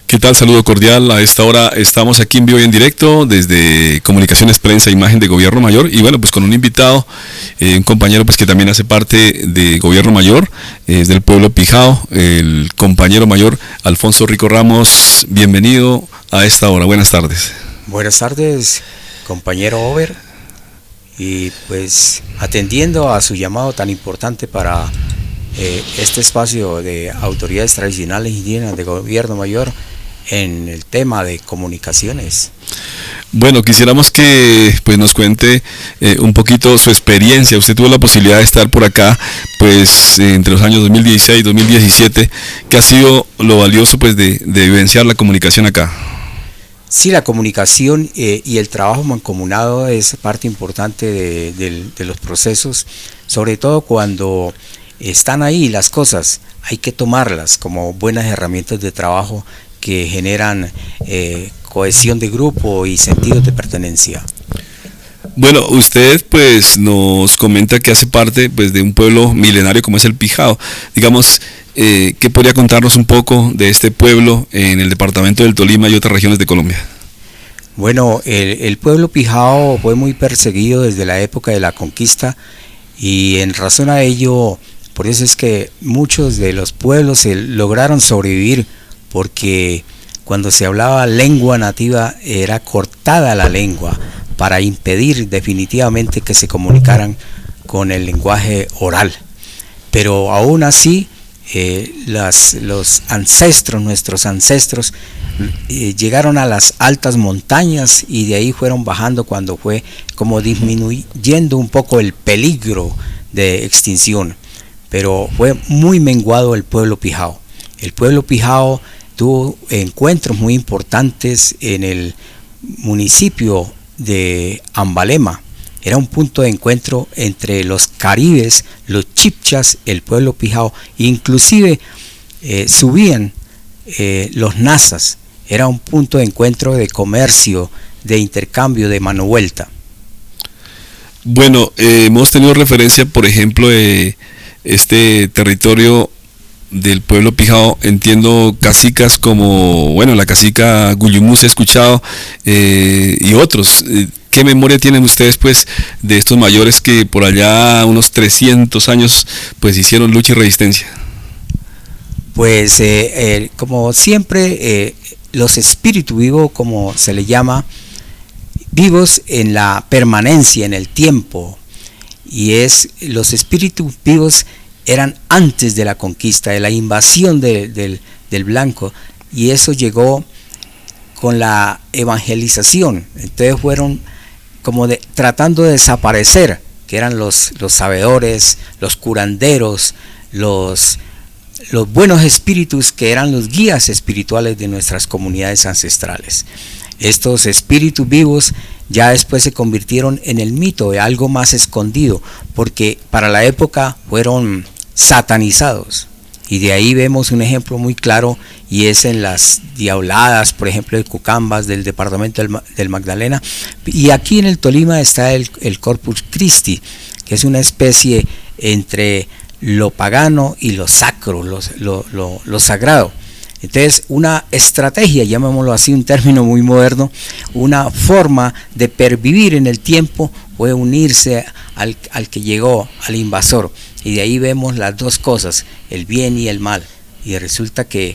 ¿Qué tal? Saludo cordial. A esta hora estamos aquí en vivo y en directo desde Comunicaciones, Prensa, Imagen de Gobierno Mayor y bueno, pues con un invitado, un compañero pues que también hace parte de Gobierno Mayor, es del pueblo Pijao, el compañero mayor Alfonso Rico Ramos. Bienvenido a esta hora. Buenas tardes. Buenas tardes, compañero Over, y pues atendiendo a su llamado tan importante para este espacio de autoridades tradicionales indígenas de Gobierno Mayor en el tema de comunicaciones. Bueno, quisiéramos que pues nos cuente un poquito su experiencia. Usted tuvo la posibilidad de estar por acá pues entre los años 2016 y 2017. ¿Qué ha sido lo valioso pues de vivenciar la comunicación acá? Sí, la comunicación y el trabajo mancomunado es parte importante de los procesos, sobre todo cuando están ahí las cosas, hay que tomarlas como buenas herramientas de trabajo que generan cohesión de grupo y sentido de pertenencia. Bueno, usted pues nos comenta que hace parte pues de un pueblo milenario como es el Pijao. Digamos, ¿qué podría contarnos un poco de este pueblo en el departamento del Tolima y otras regiones de Colombia? Bueno, el pueblo Pijao fue muy perseguido desde la época de la conquista y en razón a ello, por eso es que muchos de los pueblos lograron sobrevivir, porque cuando se hablaba lengua nativa era cortada la lengua para impedir definitivamente que se comunicaran con el lenguaje oral. Pero aún así los ancestros, nuestros ancestros, llegaron a las altas montañas y de ahí fueron bajando cuando fue como disminuyendo un poco el peligro de extinción. Pero fue muy menguado el pueblo Pijao. El pueblo Pijao tuvo encuentros muy importantes en el municipio de Ambalema. Era un punto de encuentro entre los caribes, los chipchas, el pueblo Pijao, inclusive subían los nazas. Era un punto de encuentro de comercio, de intercambio, de mano vuelta. Bueno, hemos tenido referencia, por ejemplo, de este territorio del pueblo Pijao, entiendo cacicas como, bueno, la cacica Guyumú se ha escuchado, y otros. ¿Qué memoria tienen ustedes pues de estos mayores que por allá unos 300 años pues hicieron lucha y resistencia? Pues como siempre, los espíritus vivos, como se le llama, vivos en la permanencia, en el tiempo, y los espíritus vivos eran antes de la conquista, de la invasión del blanco, y eso llegó con la evangelización. Entonces fueron como tratando de desaparecer, que eran los sabedores, los curanderos, los buenos espíritus que eran los guías espirituales de nuestras comunidades ancestrales. Estos espíritus vivos ya después se convirtieron en el mito de algo más escondido, porque para la época fueron satanizados, y de ahí vemos un ejemplo muy claro, y es en las diabladas, por ejemplo, de Cucambas del departamento del Magdalena, y aquí en el Tolima está el Corpus Christi, que es una especie entre lo pagano y lo sacro, lo sagrado. Entonces, una estrategia, llamémoslo así, un término muy moderno, una forma de pervivir en el tiempo fue unirse al que llegó, al invasor. Y de ahí vemos las dos cosas, el bien y el mal. Y resulta que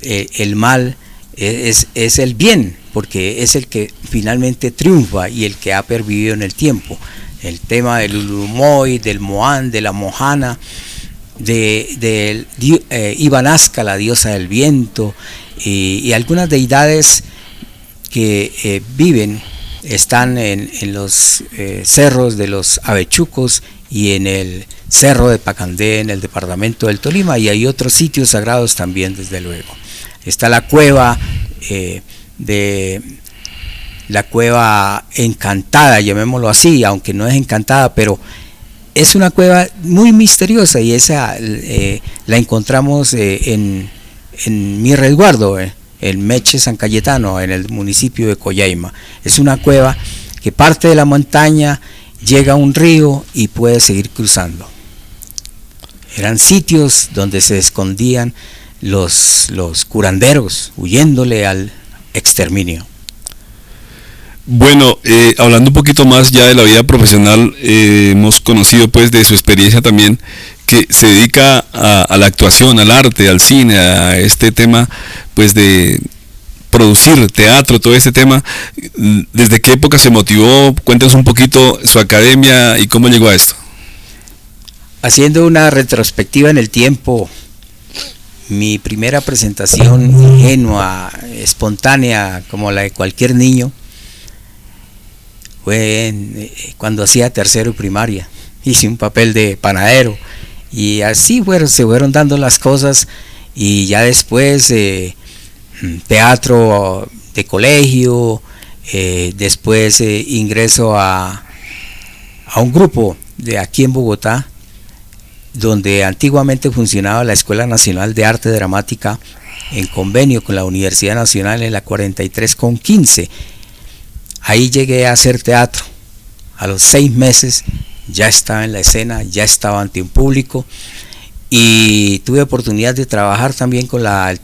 el mal es el bien, porque es el que finalmente triunfa y el que ha pervivido en el tiempo. El tema del Ulumoy, del Moán, de la Mojana, de Ibanasca, la diosa del viento, y algunas deidades que están en los cerros de los Avechucos y en el cerro de Pacandé, en el departamento del Tolima, y hay otros sitios sagrados también, desde luego. Está la cueva la cueva encantada, llamémoslo así, aunque no es encantada, pero es una cueva muy misteriosa, y esa la encontramos en mi resguardo, en Meche San Cayetano, en el municipio de Coyaima. Es una cueva que parte de la montaña, llega a un río y puede seguir cruzando. Eran sitios donde se escondían los curanderos, huyéndole al exterminio. Bueno, hablando un poquito más ya de la vida profesional, hemos conocido pues de su experiencia también, que se dedica a la actuación, al arte, al cine, a este tema pues de producir teatro, todo este tema. ¿Desde qué época se motivó? Cuéntanos un poquito su academia y cómo llegó a esto. Haciendo una retrospectiva en el tiempo, mi primera presentación ingenua, espontánea, como la de cualquier niño, fue cuando hacía tercero y primaria. Hice un papel de panadero y así se fueron dando las cosas, y ya después teatro de colegio, después ingreso a un grupo de aquí en Bogotá, donde antiguamente funcionaba la Escuela Nacional de Arte Dramática en convenio con la Universidad Nacional en la 43 con 15. Ahí llegué a hacer teatro. A los 6 meses ya estaba en la escena, ya estaba ante un público, y tuve oportunidad de trabajar también con el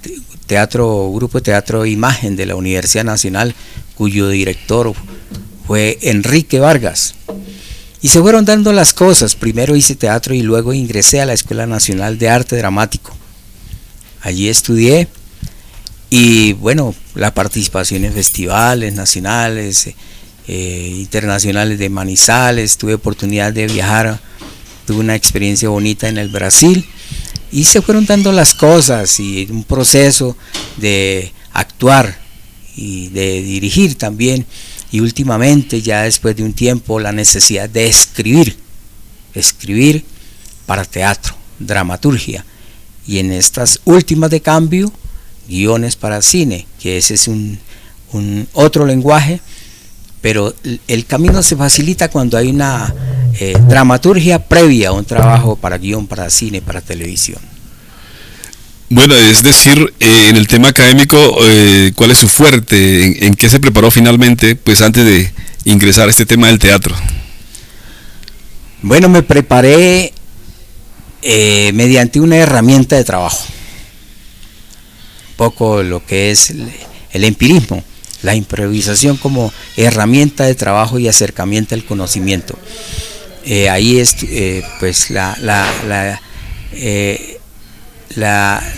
grupo de teatro Imagen de la Universidad Nacional, cuyo director fue Enrique Vargas. Y se fueron dando las cosas. Primero hice teatro y luego ingresé a la Escuela Nacional de Arte Dramático. Allí estudié, y bueno, la participación en festivales nacionales, internacionales de Manizales, tuve oportunidad de viajar, tuve una experiencia bonita en el Brasil, y se fueron dando las cosas, y un proceso de actuar y de dirigir también. Y últimamente, ya después de un tiempo, la necesidad de escribir para teatro, dramaturgia, y en estas últimas de cambio, guiones para cine, que ese es un otro lenguaje, pero el camino se facilita cuando hay una dramaturgia previa a un trabajo para guión, para cine, para televisión. Bueno, es decir, en el tema académico, ¿cuál es su fuerte? ¿En qué se preparó finalmente, pues antes de ingresar a este tema del teatro? Bueno, me preparé mediante una herramienta de trabajo, un poco lo que es el empirismo, la improvisación como herramienta de trabajo y acercamiento al conocimiento. Ahí es pues la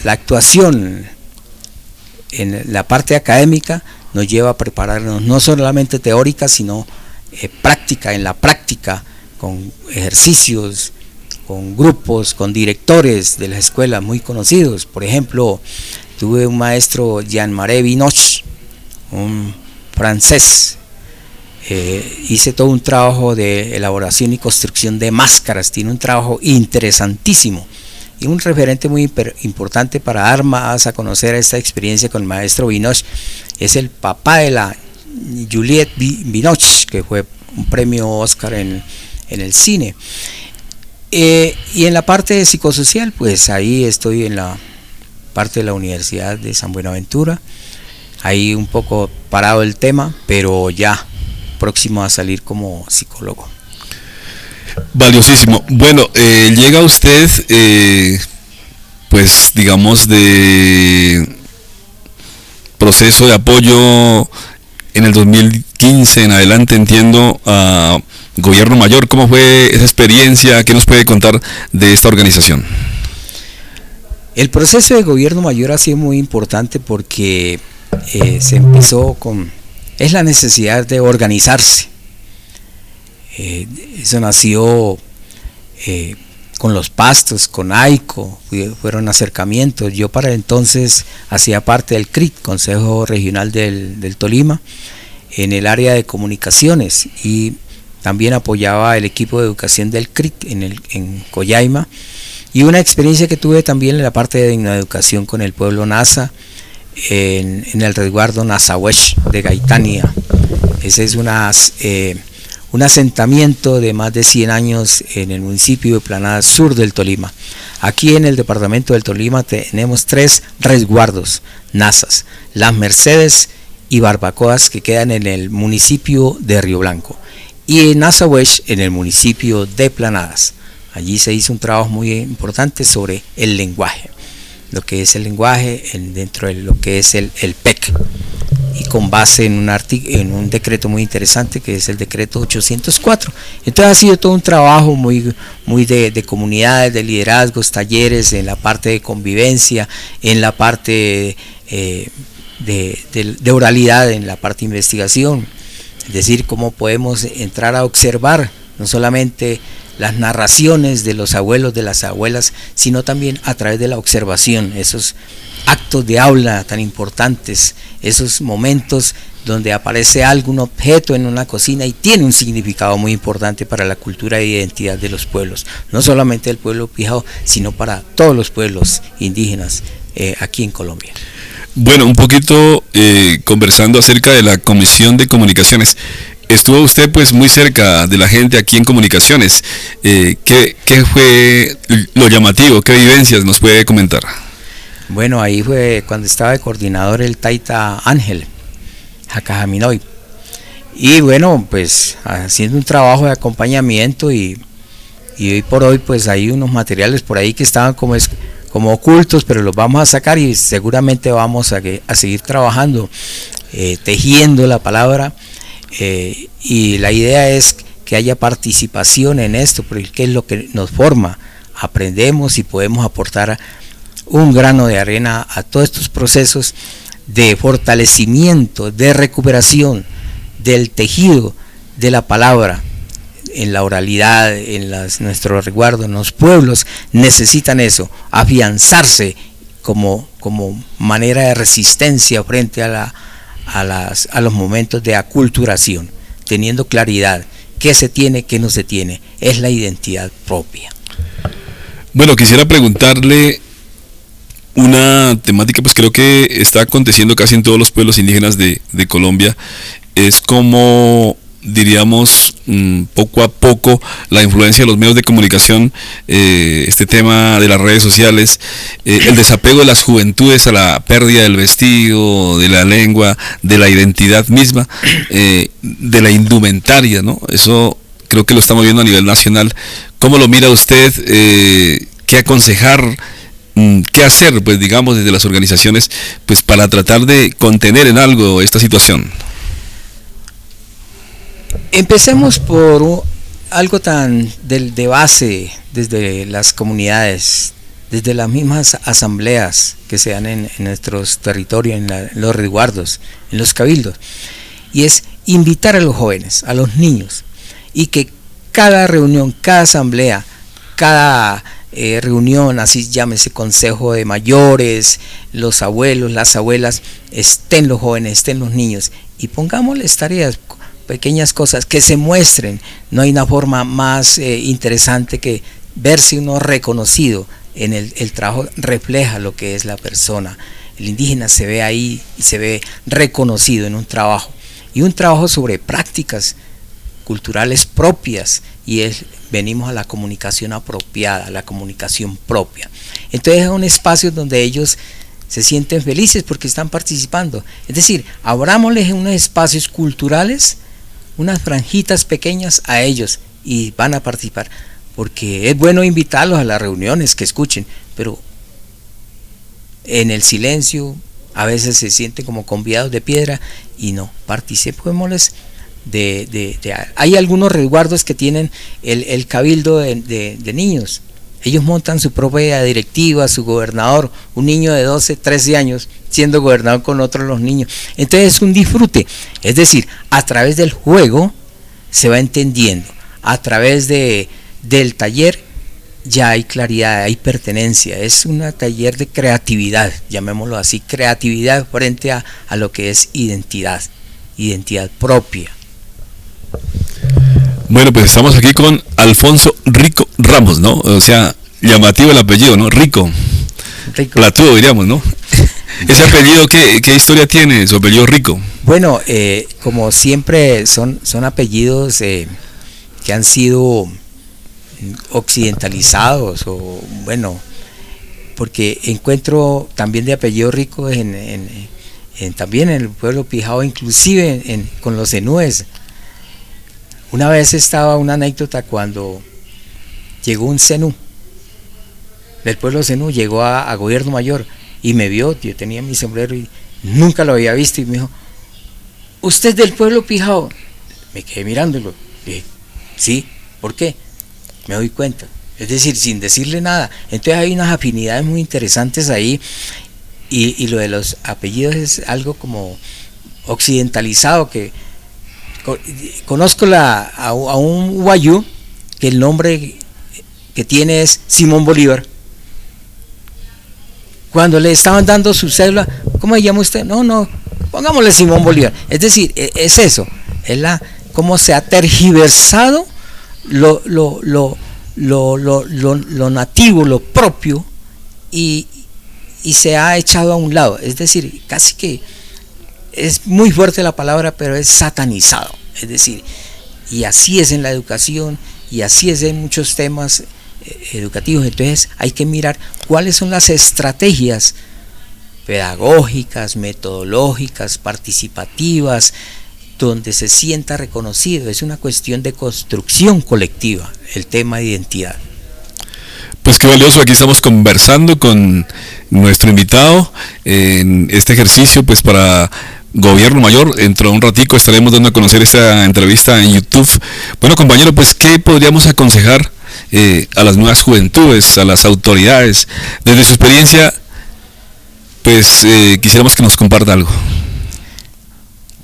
actuación en la parte académica nos lleva a prepararnos no solamente teórica, sino práctica, en la práctica, con ejercicios, con grupos, con directores de las escuelas muy conocidos. Por ejemplo, tuve un maestro, Jean-Marie Binoche, un francés. Hice todo un trabajo de elaboración y construcción de máscaras, tiene un trabajo interesantísimo. Y un referente muy importante para dar más a conocer esta experiencia con el maestro Binoche es el papá de la Juliette Binoche, que fue un premio Oscar en el cine. Y en la parte de psicosocial, pues ahí estoy en la parte de la Universidad de San Buenaventura, ahí un poco parado el tema, pero ya próximo a salir como psicólogo. Valiosísimo. Bueno, llega usted, pues digamos, de proceso de apoyo en el 2015 en adelante, entiendo, a Gobierno Mayor. ¿Cómo fue esa experiencia? ¿Qué nos puede contar de esta organización? El proceso de Gobierno Mayor ha sido muy importante porque se empezó es la necesidad de organizarse. Eso nació con los pastos, con AICO, fueron acercamientos. Yo para entonces hacía parte del CRIT, Consejo Regional del Tolima, en el área de comunicaciones, y también apoyaba el equipo de educación del CRIT en Coyaima, y una experiencia que tuve también en la parte de educación con el pueblo Nasa, en el resguardo Nasahuech de Gaitania. Ese es un asentamiento de más de 100 años en el municipio de Planada Sur del Tolima. Aquí en el departamento del Tolima tenemos 3 resguardos NASAs, Las Mercedes y Barbacoas, que quedan en el municipio de Río Blanco, y en Nasahuech en el municipio de Planadas. Allí se hizo un trabajo muy importante sobre el lenguaje. lo que es el lenguaje dentro de lo que es el PEC, y con base en un decreto muy interesante que es el decreto 804. Entonces ha sido todo un trabajo muy de comunidades, de liderazgos, talleres en la parte de convivencia, en la parte de oralidad, en la parte de investigación, es decir, cómo podemos entrar a observar no solamente las narraciones de los abuelos, de las abuelas, sino también a través de la observación, esos actos de aula tan importantes, esos momentos donde aparece algún objeto en una cocina y tiene un significado muy importante para la cultura e identidad de los pueblos, no solamente del pueblo Pijao, sino para todos los pueblos indígenas aquí en Colombia. Bueno, un poquito conversando acerca de la Comisión de Comunicaciones. Estuvo usted pues muy cerca de la gente aquí en Comunicaciones. ¿Qué fue lo llamativo? ¿Qué vivencias nos puede comentar? Bueno, ahí fue cuando estaba de coordinador el Taita Ángel Jacajaminoy. Y bueno, pues haciendo un trabajo de acompañamiento y hoy por hoy pues hay unos materiales por ahí que estaban como ocultos, pero los vamos a sacar y seguramente vamos a seguir trabajando, tejiendo la palabra. Y la idea es que haya participación en esto, porque es lo que nos forma, aprendemos y podemos aportar un grano de arena a todos estos procesos de fortalecimiento, de recuperación del tejido de la palabra en la oralidad, en nuestro resguardo. En los pueblos necesitan eso, afianzarse como manera de resistencia frente a los momentos de aculturación, teniendo claridad qué se tiene, qué no se tiene, es la identidad propia. Bueno, quisiera preguntarle una temática, pues creo que está aconteciendo casi en todos los pueblos indígenas de Colombia, es como, diríamos, poco a poco la influencia de los medios de comunicación, este tema de las redes sociales, el desapego de las juventudes a la pérdida del vestido, de la lengua, de la identidad misma, de la indumentaria, ¿no? Eso creo que lo estamos viendo a nivel nacional. ¿Cómo lo mira usted? ¿Qué aconsejar? ¿Qué hacer, pues digamos, desde las organizaciones, pues para tratar de contener en algo esta situación? Empecemos por algo tan de base, desde las comunidades, desde las mismas asambleas que se dan en nuestros territorios, en los resguardos, en los cabildos, y es invitar a los jóvenes, a los niños, y que cada reunión, cada asamblea, cada reunión, así llámese consejo de mayores, los abuelos, las abuelas, estén los jóvenes, estén los niños, y pongámosles tareas, pequeñas cosas que se muestren. No hay una forma más interesante que verse uno reconocido en el trabajo, refleja lo que es la persona. El indígena se ve ahí y se ve reconocido en un trabajo, y un trabajo sobre prácticas culturales propias, y venimos a la comunicación apropiada, a la comunicación propia. Entonces es un espacio donde ellos se sienten felices porque están participando. Es decir, abrámosles unos espacios culturales, unas franjitas pequeñas a ellos, y van a participar, porque es bueno invitarlos a las reuniones, que escuchen, pero en el silencio a veces se sienten como convidados de piedra, y no, participémosles hay algunos resguardos que tienen el cabildo de niños. Ellos montan su propia directiva, su gobernador, un niño de 12, 13 años siendo gobernador con otros los niños. Entonces es un disfrute, es decir, a través del juego se va entendiendo, a través del taller ya hay claridad, hay pertenencia, es un taller de creatividad, llamémoslo así, creatividad frente a lo que es identidad propia. Bueno, pues estamos aquí con Alfonso Rico Ramos, ¿no? O sea, llamativo el apellido, ¿no? Rico. Platudo, diríamos, ¿no? Ese apellido, ¿qué historia tiene su apellido Rico? Bueno, como siempre son apellidos que han sido occidentalizados, o bueno, porque encuentro también de apellido Rico también en el pueblo Pijao, inclusive con los zenúes. Una vez estaba una anécdota cuando llegó un zenú del pueblo Zenú llegó a Gobierno Mayor y me vio, yo tenía mi sombrero y nunca lo había visto y me dijo, ¿usted es del pueblo Pijao? Me quedé mirándolo. Dije, sí, ¿por qué? Me doy cuenta. Es decir, sin decirle nada. Entonces hay unas afinidades muy interesantes ahí y lo de los apellidos es algo como occidentalizado, que conozco a un guayú que el nombre que tiene es Simón Bolívar. Cuando le estaban dando su cédula, ¿cómo se llama usted? No, pongámosle Simón Bolívar. Es decir, es eso, es cómo se ha tergiversado lo nativo, lo propio, y se ha echado a un lado. Es decir, casi que es muy fuerte la palabra, pero es satanizado. Es decir, y así es en la educación, y así es en muchos temas educativos. Entonces hay que mirar cuáles son las estrategias pedagógicas, metodológicas, participativas, donde se sienta reconocido. Es una cuestión de construcción colectiva, el tema de identidad. Pues qué valioso, aquí estamos conversando con nuestro invitado en este ejercicio, pues para Gobierno Mayor. Dentro de un ratico estaremos dando a conocer esta entrevista en YouTube. Bueno, compañero, pues ¿qué podríamos aconsejar a las nuevas juventudes, a las autoridades? Desde su experiencia, pues quisiéramos que nos comparta algo.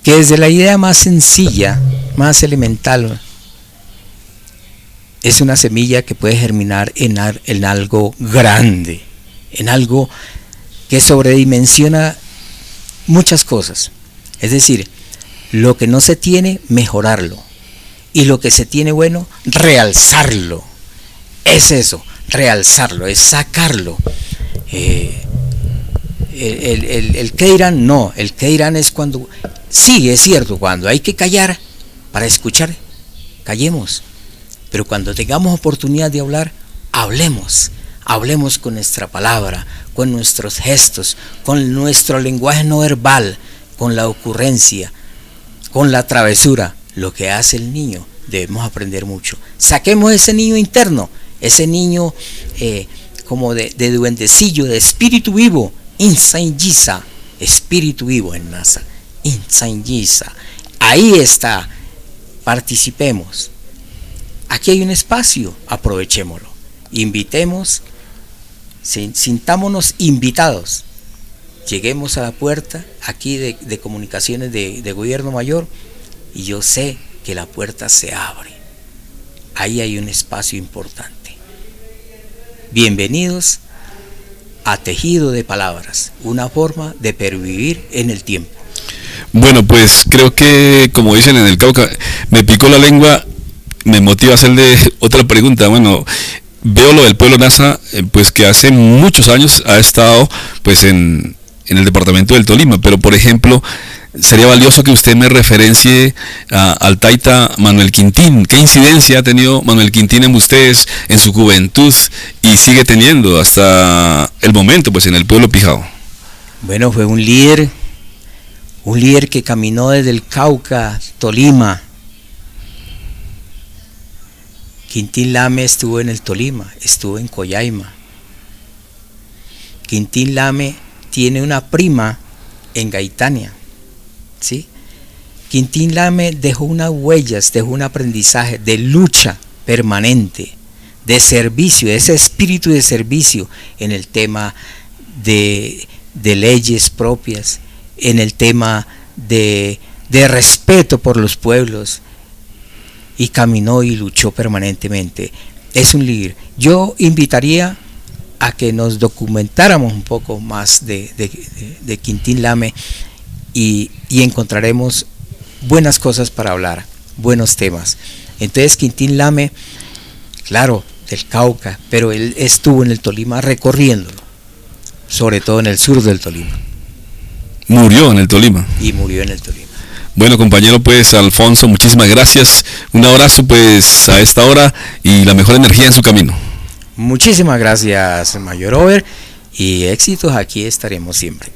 Que desde la idea más sencilla, más elemental, es una semilla que puede germinar en algo grande, en algo que sobredimensiona muchas cosas. Es decir, lo que no se tiene, mejorarlo, y lo que se tiene bueno, realzarlo. Es eso, realzarlo, es sacarlo. El que dirán, no, el que dirán es cuando, sí, es cierto, cuando hay que callar para escuchar, callemos, pero cuando tengamos oportunidad de hablar, hablemos con nuestra palabra, con nuestros gestos, con nuestro lenguaje no verbal, con la ocurrencia, con la travesura. Lo que hace el niño, debemos aprender mucho. Saquemos ese niño interno, ese niño como de duendecillo, de espíritu vivo, Insain Yisa, espíritu vivo en NASA, Insain Yisa. Ahí está, participemos. Aquí hay un espacio, aprovechémoslo. Invitemos, sintámonos invitados. Lleguemos a la puerta aquí de comunicaciones de Gobierno Mayor, y yo sé que la puerta se abre. Ahí hay un espacio importante. Bienvenidos a Tejido de Palabras, una forma de pervivir en el tiempo. Bueno, pues creo que, como dicen en el Cauca, me picó la lengua, me motiva a hacerle otra pregunta. Bueno, veo lo del pueblo Nasa, pues que hace muchos años ha estado pues en el departamento del Tolima, pero por ejemplo, sería valioso que usted me referencie al taita Manuel Quintín. ¿Qué incidencia ha tenido Manuel Quintín en ustedes, en su juventud, y sigue teniendo hasta el momento pues en el pueblo Pijao? Bueno, fue un líder que caminó desde el Cauca, Tolima. Quintín Lame estuvo en el Tolima, estuvo en Coyaima. Quintín Lame tiene una prima en Gaitania, ¿sí? Quintín Lame dejó unas huellas, dejó un aprendizaje de lucha permanente, de servicio, ese espíritu de servicio en el tema de leyes propias, en el tema de respeto por los pueblos, y caminó y luchó permanentemente. Es un líder. Yo invitaría a que nos documentáramos un poco más de Quintín Lame, y encontraremos buenas cosas para hablar, buenos temas. Entonces Quintín Lame, claro, del Cauca, pero él estuvo en el Tolima recorriéndolo, sobre todo en el sur del Tolima. Murió en el Tolima. Y murió en el Tolima. Bueno, compañero, pues Alfonso, muchísimas gracias. Un abrazo pues a esta hora y la mejor energía en su camino. Muchísimas gracias, Mayor Over, y éxitos, aquí estaremos siempre.